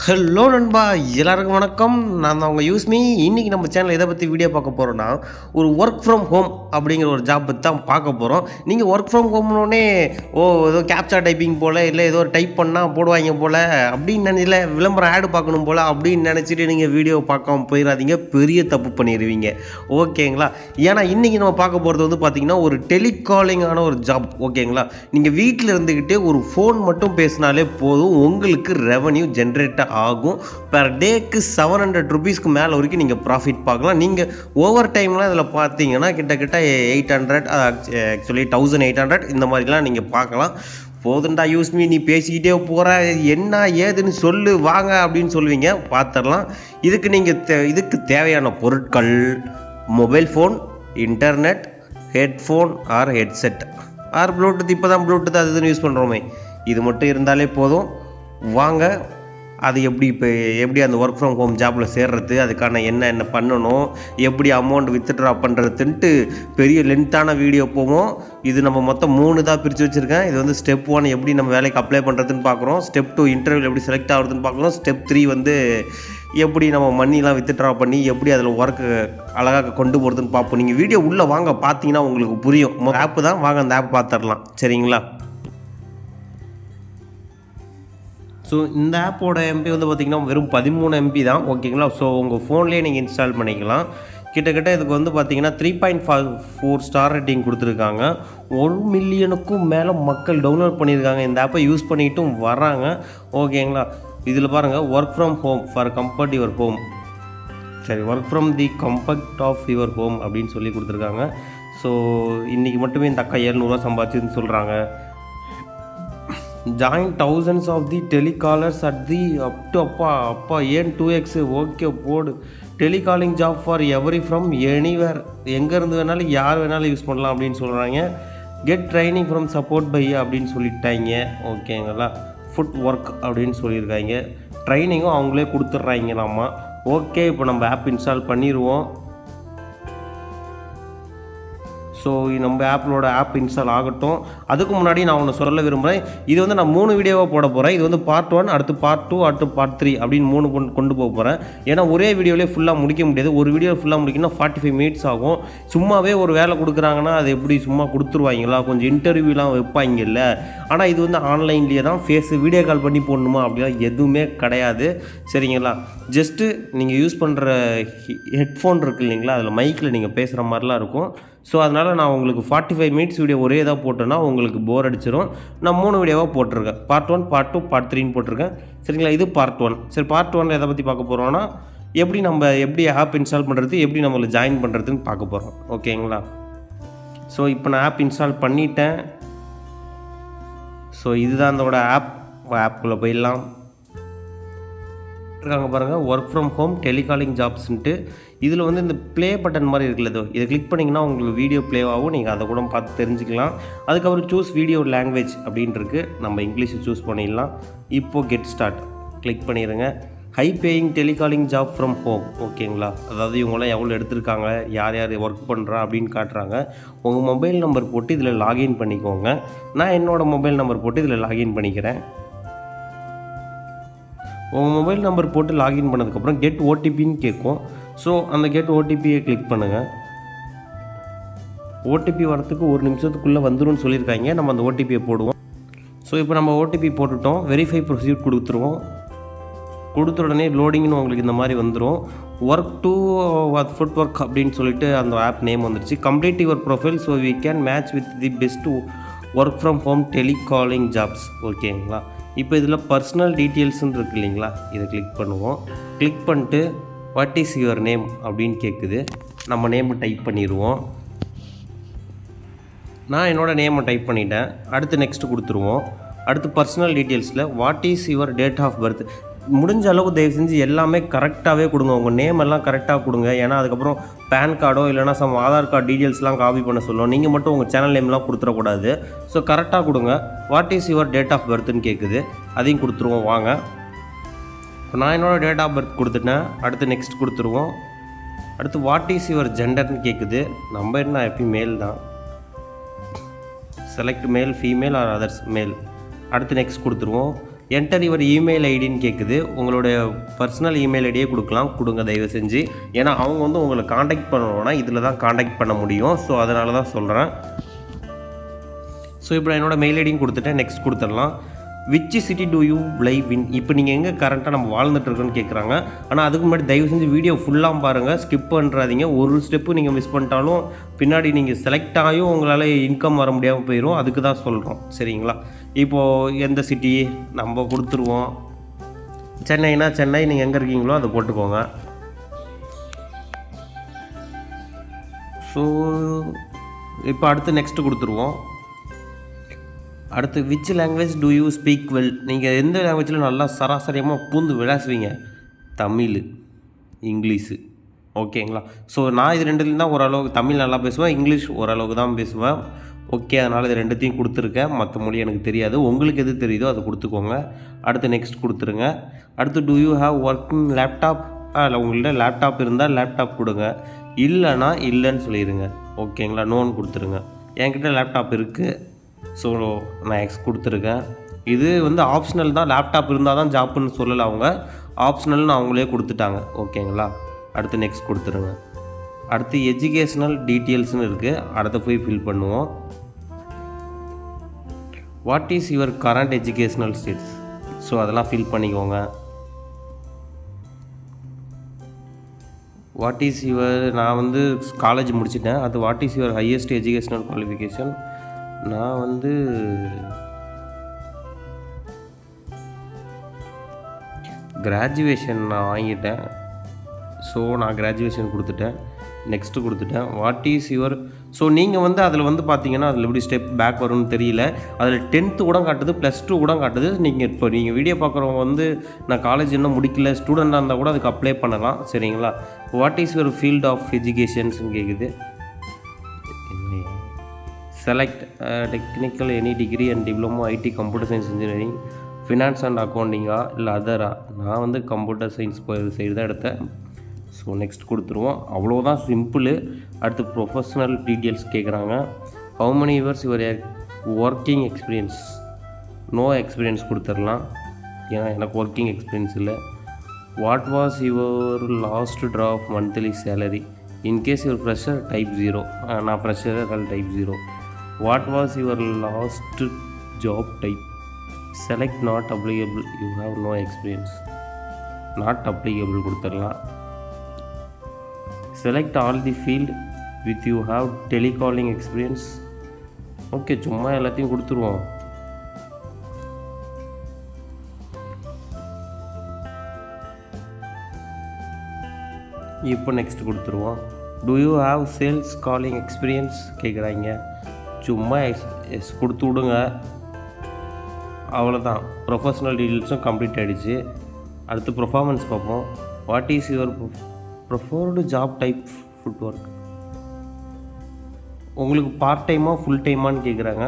Hello நண்பா, எல்லாருக்கும் வணக்கம். நான் தான் உங்கள் யூஸ்மி. இன்றைக்கி நம்ம சேனலில் எதை பற்றி வீடியோ பார்க்க போகிறோன்னா, ஒரு ஒர்க் ஃப்ரம் ஹோம் அப்படிங்கிற ஒரு ஜாப் பற்றி தான் பார்க்க போகிறோம். நீங்கள் ஒர்க் ஃப்ரம் ஹோம்னோடனே ஏதோ கேப்சா டைப்பிங் போல், இல்லை ஏதோ ஒரு டைப் பண்ணால் போடுவாங்க போல் அப்படின்னு நினைல, விளம்பரம் ஆடு பார்க்கணும் போல் அப்படின்னு நினச்சிட்டு நீங்கள் வீடியோ பார்க்காம போயிடாதீங்க. பெரிய தப்பு பண்ணிடுவீங்க. ஓகேங்களா? ஏன்னா இன்றைக்கி நம்ம பார்க்க போகிறது வந்து பார்த்திங்கன்னா ஒரு டெலிகாலிங்கான ஒரு ஜாப். ஓகேங்களா? நீங்கள் வீட்டில் இருந்துக்கிட்டே ஒரு ஃபோன் மட்டும் பேசினாலே போதும், உங்களுக்கு ரெவன்யூ ஜென்ரேட் ஆகும். பெர் டேக்கு 700 rupeesக்கு மேலே வரைக்கும் நீங்கள் ப்ராஃபிட் பார்க்கலாம். நீங்கள் ஓவர் டைம்லாம் இதில் பார்த்தீங்கன்னா கிட்டத்தட்ட 800, ஆக்சுவலி 1800 இந்த மாதிரிலாம் நீங்கள் பார்க்கலாம். போதுண்டா யூஸ்மி, நீ பேசிக்கிட்டே போகிற, என்ன ஏதுன்னு சொல்லு வாங்க அப்படின்னு சொல்லுவீங்க. பார்த்துடலாம். இதுக்கு நீங்கள் இதுக்கு தேவையான பொருட்கள் mobile phone, internet, headphone or headset or Bluetooth. இப்போ தான் ப்ளூடூத் அது இதுன்னு யூஸ் பண்ணுறோமே, இது மட்டும் இருந்தாலே போதும். வாங்க, அது எப்படி அந்த ஒர்க் ஃப்ரம் ஹோம் ஜாப்பில் சேர்றது, அதுக்கான என்ன பண்ணணும், எப்படி அமௌண்ட் வித்ட்ரா பண்ணுறதுன்ட்டு பெரிய லென்த்தான வீடியோ போவோம். இது நம்ம மொத்தம் 3 தான் பிரித்து வச்சுருக்கேன். இது வந்து ஸ்டெப் 1 எப்படி நம்ம வேலைக்கு அப்ளை பண்ணுறதுன்னு பார்க்குறோம். ஸ்டெப் 2 இன்டர்வியூ எப்படி செலக்ட் ஆகுறதுன்னு பார்க்குறோம். ஸ்டெப் 3 வந்து எப்படி நம்ம மணிலாம் வித்ட்ரா பண்ணி எப்படி அதில் ஒர்க்கு அழகாக கொண்டு போகிறதுன்னு பார்ப்போம். நீங்கள் வீடியோ உள்ளே வாங்க, பார்த்தீங்கன்னா உங்களுக்கு புரியும். ஆப்பு தான், வாங்க அந்த ஆப் பார்த்துடலாம். சரிங்களா? ஸோ இந்த ஆப்போட எம்பி வந்து பார்த்திங்கன்னா வெறும் 13 MB தான். ஓகேங்களா? ஸோ உங்கள் ஃபோன்லேயே நீங்கள் இன்ஸ்டால் பண்ணிக்கலாம். கிட்டத்தட்ட இதுக்கு வந்து பார்த்திங்கன்னா 3.4 ஸ்டார் ரேட்டிங் கொடுத்துருக்காங்க. 1 மில்லியனுக்கும் மேலே மக்கள் டவுன்லோட் பண்ணியிருக்காங்க. இந்த ஆப்பை யூஸ் பண்ணிட்டும் வராங்க. ஓகேங்களா? இதில் பாருங்கள், work from home for comfort your home, சரி, work from the comfort of your home அப்படின்னு சொல்லி கொடுத்துருக்காங்க. ஸோ இன்றைக்கி மட்டுமே இந்த அக்கா 700 சம்பாதிச்சுன்னு சொல்கிறாங்க. Join thousands of the telecallers at the up to அப்பா ஏன் 2x. ஓகே, போடு. Telecalling job for every from anywhere, எங்கேருந்து வேணாலும் யார் வேணாலும் யூஸ் பண்ணலாம் அப்படின்னு சொல்கிறாங்க. Get training from support by அப்படின்னு சொல்லிட்டாங்க. ஓகேங்களா? ஃபுட் ஒர்க் அப்படின்னு சொல்லியிருக்காங்க. ட்ரைனிங்கும் அவங்களே கொடுத்துட்றாங்களாமா. ஓகே, இப்போ நம்ம ஆப் இன்ஸ்டால் பண்ணிடுவோம். ஸோ நம்ம ஆப் இன்ஸ்டால் ஆகட்டும். அதுக்கு முன்னாடி நான் ஒன்று சொல்ல விரும்புகிறேன். இது வந்து நான் 3 வீடியோவாக போட போகிறேன். இது வந்து பார்ட் 1, அடுத்து பார்ட் 2, அடுத்து பார்ட் 3 அப்படின்னு 3 கொண்டு போக போகிறேன். ஏன்னா ஒரே வீடியோவிலே ஃபுல்லாக முடிக்க முடியாது. ஒரு வீடியோ ஃபுல்லாக முடிக்கணும்னா 45 மினிட்ஸ் ஆகும். சும்மாவே ஒரு வேலை கொடுக்குறாங்கன்னா அது எப்படி சும்மா கொடுத்துருவாங்களா, கொஞ்சம் இன்டர்வியூலாம் வைப்பாங்கல்ல. ஆனால் இது வந்து ஆன்லைன்லேயே தான், வீடியோ கால் பண்ணி போடணுமா அப்படிலாம் எதுவுமே கிடையாது. சரிங்களா? ஜஸ்ட்டு நீங்கள் யூஸ் பண்ணுற ஹெட்ஃபோன் இருக்குது இல்லைங்களா, அதில் மைக்கில் நீங்கள் பேசுகிற மாதிரிலாம் இருக்கும். ஸோ அதனால் நான் உங்களுக்கு 45 மினிட்ஸ் வீடியோ ஒரே இதாக போட்டேன்னா உங்களுக்கு போர் அடிச்சிடும். நான் 3 வீடியோவாக போட்டிருக்கேன். பார்ட் 1, பார்ட் 2, பார்ட் 3ன்னு போட்டிருக்கேன். சரிங்களா? இது பார்ட் 1. சரி, பார்ட் 1 எதை பற்றி பார்க்க போகிறோன்னா, எப்படி ஆப் இன்ஸ்டால் பண்ணுறது, எப்படி நம்மளை ஜாயின் பண்ணுறதுன்னு பார்க்க போகிறோம். ஓகேங்களா? ஸோ இப்போ நான் ஆப் இன்ஸ்டால் பண்ணிட்டேன். ஸோ இதுதான் அதோட ஆப்புக்குள்ளே போயிடலாம். இருக்காங்க பாருங்கள், ஒர்க் ஃப்ரம் ஹோம் டெலிகாலிங் ஜாப்ஸ்ன்ட்டு. இதில் வந்து இந்த ப்ளே பட்டன் மாதிரி இருக்குல்ல, இதை கிளிக் பண்ணிங்கன்னா உங்களுக்கு வீடியோ ப்ளே ஆகும். நீங்கள் அதை கூட பார்த்து தெரிஞ்சுக்கலாம். அதுக்கப்புறம் சூஸ் வீடியோ லாங்குவேஜ் அப்படின்ட்டுருக்கு. நம்ம இங்கிலீஷ் சூஸ் பண்ணிடலாம். இப்போது கெட் ஸ்டார்ட் கிளிக் பண்ணிடுங்க. High paying telecalling job from home. ஓகேங்களா? அதாவது இவங்களாம் எவ்வளோ எடுத்திருக்காங்க, யார் ஒர்க் பண்ணுறா அப்படின்னு காட்டுறாங்க. உங்கள் மொபைல் நம்பர் போட்டு இதில் லாகின் பண்ணிக்கோங்க. நான் என்னோடய மொபைல் நம்பர் போட்டு இதில் லாகின் பண்ணிக்கிறேன். உங்கள் மொபைல் நம்பர் போட்டு லாகின் பண்ணதுக்கப்புறம் கெட் ஓடிபின்னு கேட்கும். ஸோ அந்த கெட் ஓடிபியை கிளிக் பண்ணுங்கள். ஓடிபி வரத்துக்கு 1 நிமிஷத்துக்குள்ளே வந்துடும் சொல்லியிருக்காங்க. நம்ம அந்த ஓடிபியை போடுவோம். ஸோ இப்போ நம்ம ஓடிபி போட்டுட்டோம். வெரிஃபை ப்ரொசீட் கொடுத்துருவோம். கொடுத்த உடனே லோடிங்னு உங்களுக்கு இந்த மாதிரி வந்துடும். ஒர்க் டு ஃபுட் ஒர்க் அப்படின்னு சொல்லிட்டு அந்த ஆப் நேம் வந்துடுச்சு. Complete your profile so we can match with the best work from home telecalling jobs. ஓகேங்களா? இப்போ இதில் பர்சனல் டீட்டெயில்ஸ்ன்னு இருக்குது இல்லைங்களா, இதை கிளிக் பண்ணுவோம். கிளிக் பண்ணிட்டு வாட் இஸ் யுவர் நேம் அப்படின்னு கேட்குது. நம்ம நேமை டைப் பண்ணிடுவோம். நான் என்னோடய நேமை டைப் பண்ணிட்டேன். அடுத்து நெக்ஸ்ட்டு கொடுத்துருவோம். அடுத்து பர்சனல் டீட்டெயில்ஸில் what is your date of birth. முடிஞ்ச அளவுக்கு தயவு செஞ்சு எல்லாமே கரெக்டாகவே கொடுங்க. உங்கள் நேம் எல்லாம் கரெக்டாக கொடுங்க. ஏன்னா அதுக்கப்புறம் பேன் கார்டோ இல்லைனா ஆதார் கார்டு டீட்டெயில்ஸ்லாம் காப்பி பண்ண சொல்லுவோம். நீங்கள் மட்டும் உங்கள் சேனல் நேம்லாம் கொடுத்துடக்கூடாது. ஸோ கரெக்டாக கொடுங்க. What is your date of பர்த்னு கேட்குது. அதையும் கொடுத்துருவோம். வாங்க, இப்போ நான் என்னோடய டேட் ஆஃப் பர்த் கொடுத்துட்டேன். அடுத்து நெக்ஸ்ட் கொடுத்துருவோம். அடுத்து வாட் இஸ் யுவர் ஜெண்டர்னு கேட்குது. நம்ம என்ன எப்பயும் மேல் தான். செலக்ட் மேல், ஃபீமேல் ஆர் அதர்ஸ் மேல். அடுத்து நெக்ஸ்ட் கொடுத்துருவோம். என்டர் யுவர் இமெயில் ஐடின்னு கேட்குது. உங்களுடைய பர்சனல் இமெயில் ஐடியே கொடுங்க தயவு செஞ்சு. ஏன்னா அவங்க வந்து உங்களை காண்டாக்ட் பண்ணணும்னா இதில் தான் காண்டாக்ட் பண்ண முடியும். ஸோ அதனால தான் சொல்கிறேன். ஸோ இப்போ என்னோடய மெயில் ஐடியும் கொடுத்துட்டேன். நெக்ஸ்ட் கொடுத்துடலாம். Which city do you live in? இப்போ நீங்கள் எங்கே கரண்ட்டாக நம்ம வாழ்ந்துட்டுருக்கோன்னு கேட்குறாங்க. ஆனால் அதுக்கு முன்னாடி தயவு செஞ்சு வீடியோ ஃபுல்லாக பாருங்கள், ஸ்கிப் பண்ணுறாதீங்க. ஒரு ஸ்டெப்பு நீங்கள் மிஸ் பண்ணிட்டாலும் பின்னாடி நீங்கள் செலக்ட் ஆகியும் உங்களால் இன்கம் வர முடியாமல் போயிடும். அதுக்கு தான் சொல்கிறோம், சரிங்களா? இப்போது எந்த சிட்டி நம்ம கொடுத்துருவோம். சென்னைனா சென்னை, நீங்கள் எங்கே இருக்கீங்களோ அதை போட்டுக்கோங்க. ஸோ இப்போ அடுத்து நெக்ஸ்ட்டு கொடுத்துருவோம். அடுத்து which language do you speak well? நீங்கள் எந்த லாங்குவேஜில் நல்லா சராசரியமாக பூந்து விளாசுவீங்க? தமிழ், இங்கிலீஷு, ஓகேங்களா? ஸோ நான் இது ரெண்டுலேயும் தான் ஓரளவுக்கு தமிழ் நல்லா பேசுவேன், இங்கிலீஷ் ஓரளவுக்கு தான் பேசுவேன். ஓகே, அதனால் இது ரெண்டுத்தையும் கொடுத்துருக்கேன். மற்ற மொழி எனக்கு தெரியாது. உங்களுக்கு எது தெரியுதோ அதை கொடுத்துக்கோங்க. அடுத்து நெக்ஸ்ட் கொடுத்துருங்க. அடுத்து do you have working laptop? இல்லை, உங்கள்கிட்ட லேப்டாப் இருந்தால் லேப்டாப் கொடுங்க, இல்லைனா இல்லைன்னு சொல்லிடுங்க. ஓகேங்களா? நோன்னு கொடுத்துருங்க. என்கிட்ட லேப்டாப் இருக்குது, ஸோ நான் எக்ஸ் கொடுத்துருக்கேன். இது வந்து ஆப்ஷனல் தான். லேப்டாப் இருந்தால் தான் ஜாப்புன்னு சொல்லலை அவங்க, ஆப்ஷனல்னு அவங்களே கொடுத்துட்டாங்க. ஓகேங்களா? அடுத்து நெக்ஸ்ட் கொடுத்துருங்க. அடுத்து எஜுகேஷ்னல் டீட்டெயில்ஸ்னு இருக்குது, அடுத்து போய் ஃபில் பண்ணுவோம். What is your current educational states? So அதெல்லாம் ஃபில் பண்ணிக்கோங்க. வாட் இஸ் யுவர், நான் வந்து காலேஜ் முடிச்சிட்டேன். அது what is your highest educational qualification? நான் வந்து கிராஜுவேஷன் நான் வாங்கிட்டேன். ஸோ நான் கிராஜுவேஷன் கொடுத்துட்டேன். நெக்ஸ்ட்டு கொடுத்துட்டேன். வாட் இஸ் யுவர், ஸோ நீங்கள் வந்து அதில் வந்து பார்த்தீங்கன்னா அதில் எப்படி ஸ்டெப் பேக் வரும்னு தெரியல. அதில் 10th கூட காட்டுது, +2 கூட காட்டுது. நீங்கள் வீடியோ பார்க்குறவங்க வந்து நான் காலேஜ் இன்னும் முடிக்கல, ஸ்டூடெண்ட்டாக இருந்தால் கூட அதுக்கு அப்ளை பண்ணலாம், சரிங்களா? What is your field of எஜுகேஷன்ஸ்னு கேட்குது. Select technical any degree and diploma, IT, computer science, engineering, finance and அக்கௌண்டிங்கா இல்லை அதரா? நான் வந்து கம்ப்யூட்டர் சயின்ஸ் சைடு தான் எடுத்தேன். ஸோ நெக்ஸ்ட் கொடுத்துருவோம். அவ்வளோதான், சிம்பிள். அடுத்து ப்ரொஃபஷ்னல் டீட்டெயில்ஸ் கேட்குறாங்க. How many years your working experience? No experience கொடுத்துடலாம், ஏன்னா எனக்கு ஒர்க்கிங் எக்ஸ்பீரியன்ஸ் இல்லை. What was your last draw of monthly salary? In case your fresher, type 0. நான் ஃப்ரெஷர், அதனால் type 0. What was your last job type? Select not applicable, you have no experience. Not applicable கொடுத்துடலாம். Select all the field with you have telecalling experience. Okay, சும்மா எல்லாத்தையும் கொடுத்துருவோம். இப்போ next கொடுத்துருவோம். Do you have sales calling experience கேட்குறாங்க. சும்மா S கொடுத்து விடுங்க, அவ்வளோதான். ப்ரொஃபஷ்னல் டீட்டெயில்ஸும் கம்ப்ளீட் ஆகிடுச்சு. அடுத்து பர்ஃபார்மன்ஸ் பார்ப்போம். What is your preferred job type? Food work. உங்களுக்கு பார்ட் டைமாக ஃபுல் டைமான்னு கேட்குறாங்க.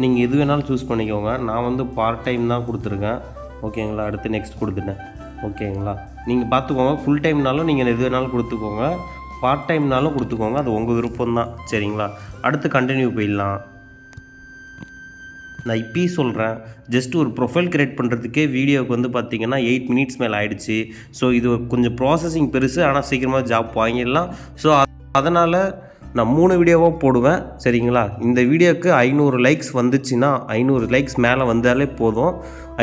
நீங்கள் எது வேணாலும் சூஸ் பண்ணிக்கோங்க. நான் வந்து பார்ட் டைம் தான் கொடுத்துருக்கேன். ஓகேங்களா? அடுத்து நெக்ஸ்ட் கொடுத்துட்டேன். ஓகேங்களா? நீங்கள் பார்த்துக்கோங்க. ஃபுல் டைம்னாலும் நீங்கள் எது வேணாலும் கொடுத்துக்கோங்க, பார்ட் டைம்னாலும் கொடுத்துக்கோங்க, அது உங்கள் விருப்பம் தான், சரிங்களா? அடுத்து கண்டினியூ போயிடலாம். நான் இப்போயே சொல்கிறேன், ஜஸ்ட் ஒரு ப்ரொஃபைல் க்ரியேட் பண்ணுறதுக்கே வீடியோவுக்கு வந்து பார்த்திங்கன்னா 8 மினிட்ஸ் மேலே ஆகிடுச்சு. ஸோ இது கொஞ்சம் ப்ராசஸிங் பெருசு, ஆனால் சீக்கிரமாக ஜாப் வாங்கிடலாம். ஸோ அதனால் நான் 3 வீடியோவாக போடுவேன், சரிங்களா? இந்த வீடியோவுக்கு 500 லைக்ஸ் வந்துச்சுன்னா, 500 லைக்ஸ் மேலே வந்தாலே போதும்.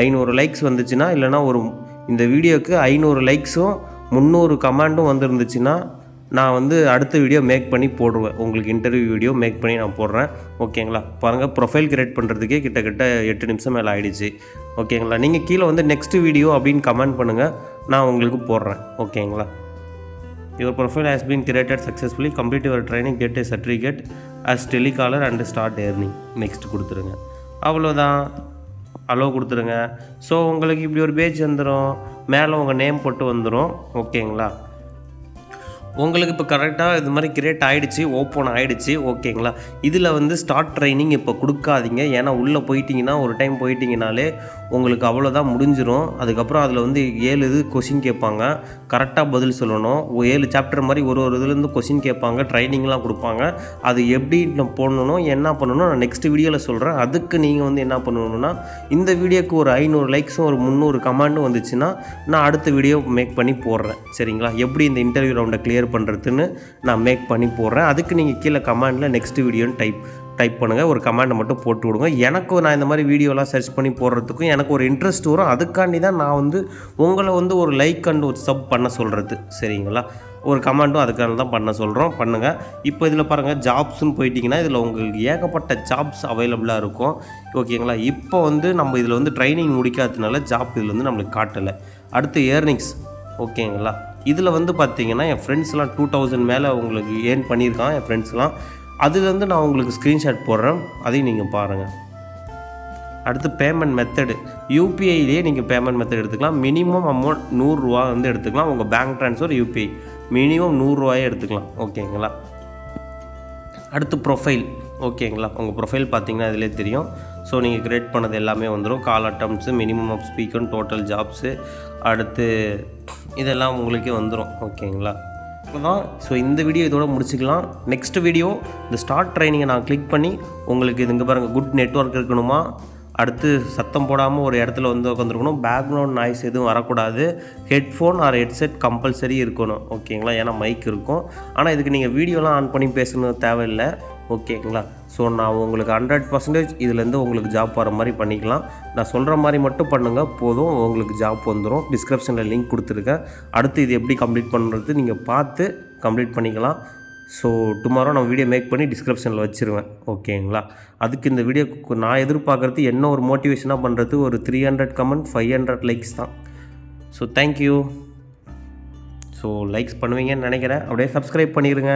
500 லைக்ஸ் வந்துச்சுன்னா, இல்லைனா இந்த வீடியோவுக்கு 500 லைக்ஸும் 300 கமெண்ட்டும் வந்துருந்துச்சுன்னா நான் வந்து அடுத்த வீடியோ மேக் பண்ணி போடுவேன். உங்களுக்கு இன்டர்வியூ வீடியோ மேக் பண்ணி நான் போடுறேன். ஓகேங்களா? பாருங்கள், ப்ரொஃபைல் க்ரியேட் பண்ணுறதுக்கே கிட்டத்தட்ட 8 நிமிஷம் மேலே ஆகிடுச்சு. ஓகேங்களா? நீங்கள் கீழே வந்து நெக்ஸ்ட் வீடியோ அப்படின்னு கமெண்ட் பண்ணுங்கள், நான் உங்களுக்கு போடுறேன். ஓகேங்களா? Your profile has been created successfully, complete your training, get a certificate as telecaller and start earning. Next கொடுத்துருங்க. அவ்வளோதான், அலோ கொடுத்துருங்க. ஸோ உங்களுக்கு இப்படி ஒரு பேஜ் வந்துடும், மேலே உங்கள் நேம் போட்டு வந்துடும். ஓகேங்களா? உங்களுக்கு இப்போ கரெக்டாக இது மாதிரி கிரியேட் ஆகிடுச்சு, ஓப்பன் ஆகிடுச்சு, ஓகேங்களா? இதில் வந்து ஸ்டார்ட் ட்ரைனிங் இப்போ கொடுக்காதீங்க. ஏன்னா உள்ளே போயிட்டீங்கன்னா, ஒரு டைம் போயிட்டீங்கனாலே உங்களுக்கு அவ்வளோதான், முடிஞ்சிடும். அதுக்கப்புறம் அதில் வந்து 7 இது கொஷின் கேட்பாங்க, கரெக்டாக பதில் சொல்லணும். 7 சாப்டர் மாதிரி ஒரு இதுலேருந்து கொஷின் கேட்பாங்க, ட்ரைனிங்லாம் கொடுப்பாங்க. அது எப்படி நம்ம போடணும், என்ன பண்ணணும் நான் நெக்ஸ்ட் வீடியோவில் சொல்கிறேன். அதுக்கு நீங்கள் வந்து என்ன பண்ணணும்னா, இந்த வீடியோக்கு ஒரு 500 லைக்ஸும் ஒரு 300 கமெண்ட்டும் வந்துச்சுன்னா நான் அடுத்த வீடியோ மேக் பண்ணி போடுறேன். சரிங்களா? எப்படி இந்த இன்டர்வியூ ரவுண்டை கிளியர் பண்ணுறதுன்னு நான் மேக் பண்ணி போடுறேன். அதுக்கு நீங்கள் கீழே கமெண்டில் நெக்ஸ்ட் வீடியோன்னு டைப் பண்ணுங்கள். ஒரு கமெண்டை மட்டும் போட்டு விடுங்க. எனக்கும் நான் இந்த மாதிரி வீடியோலாம் சர்ச் பண்ணி போடுறதுக்கும் எனக்கு ஒரு இன்ட்ரெஸ்ட் வரும். அதுக்காண்டி தான் நான் வந்து உங்களை வந்து ஒரு லைக் அண்ட் ஒரு சப் பண்ண சொல்கிறது. சரிங்களா? ஒரு கமெண்ட்டும் அதுக்காக தான் பண்ண சொல்கிறோம், பண்ணுங்கள். இப்போ இதில் பாருங்கள், ஜாப்ஸ்ன்னு போயிட்டிங்கன்னா இதில் உங்களுக்கு ஏகப்பட்ட ஜாப்ஸ் அவைலபிளாக இருக்கும். ஓகேங்களா? இப்போ வந்து நம்ம இதில் வந்து ட்ரைனிங் முடிக்காததுனால ஜாப் இதில் வந்து நம்மளுக்கு காட்டலை. அடுத்து ஏர்னிங்ஸ். ஓகேங்களா? இதில் வந்து பார்த்திங்கன்னா என் ஃப்ரெண்ட்ஸ்லாம் 2000 மேலே உங்களுக்கு ஏர்ன் பண்ணியிருக்கான் என் ஃப்ரெண்ட்ஸ்லாம். அதுலேருந்து நான் உங்களுக்கு ஸ்க்ரீன்ஷாட் போடுறேன், அதையும் நீங்கள் பாருங்கள். அடுத்து பேமெண்ட் மெத்தடு. யூபிஐலேயே நீங்கள் பேமெண்ட் மெத்தட் எடுத்துக்கலாம். மினிமம் அமௌண்ட் 100 ரூபா வந்து எடுத்துக்கலாம். உங்கள் பேங்க் ட்ரான்ஸ்ஃபர் யூபிஐ மினிமம் 100 ரூபாயே எடுத்துக்கலாம். ஓகேங்களா? அடுத்து ப்ரொஃபைல். ஓகேங்களா? உங்கள் ப்ரொஃபைல் பார்த்தீங்கன்னா இதிலே தெரியும். ஸோ நீங்கள் கிரியேட் பண்ணது எல்லாமே வந்துடும். Call attempts, minimum of speaker, total jobs, அடுத்து இதெல்லாம் உங்களுக்கே வந்துடும். ஓகேங்களா? அதான். ஸோ இந்த வீடியோ இதோட முடிச்சுக்கலாம். நெக்ஸ்ட் வீடியோ இந்த ஸ்டார்ட் ட்ரைனிங்கை நான் கிளிக் பண்ணி உங்களுக்கு இது இங்கே பாருங்கள், குட் நெட்வொர்க் இருக்கணுமா, அடுத்து சத்தம் போடாமல் ஒரு இடத்துல வந்து உட்காந்துருக்கணும், பேக்ரவுண்ட் நாய்ஸ் எதுவும் வரக்கூடாது, ஹெட்ஃபோன் ஆர் ஹெட்செட் கம்பல்சரி இருக்கணும். ஓகேங்களா? ஏன்னா மைக் இருக்கும். ஆனால் இதுக்கு நீங்கள் வீடியோலாம் ஆன் பண்ணி பேசணும் தேவையில்லை. ஓகேங்களா? ஸோ நான் உங்களுக்கு 100% இதுலேருந்து உங்களுக்கு ஜாப் வர மாதிரி பண்ணிக்கலாம். நான் சொல்கிற மாதிரி மட்டும் பண்ணுங்கள், போதும், உங்களுக்கு ஜாப் வந்துடும். டிஸ்கிரிப்ஷனில் லிங்க் கொடுத்துருக்கேன். அடுத்து இது எப்படி கம்ப்ளீட் பண்ணுறது நீங்கள் பார்த்து கம்ப்ளீட் பண்ணிக்கலாம். ஸோ டுமாரோ நான் வீடியோ மேக் பண்ணி டிஸ்கிரிப்ஷனில் வச்சுருவேன். ஓகேங்களா? அதுக்கு இந்த வீடியோக்கு நான் எதிர்பார்க்குறது என்ன ஒரு மோட்டிவேஷனாக பண்ணுறது ஒரு 300 கமெண்ட் 500 லைக்ஸ் தான். So thank you. ஸோ லைக்ஸ் பண்ணுவீங்கன்னு நினைக்கிறேன். அப்படியே சப்ஸ்கிரைப் பண்ணிடுங்க.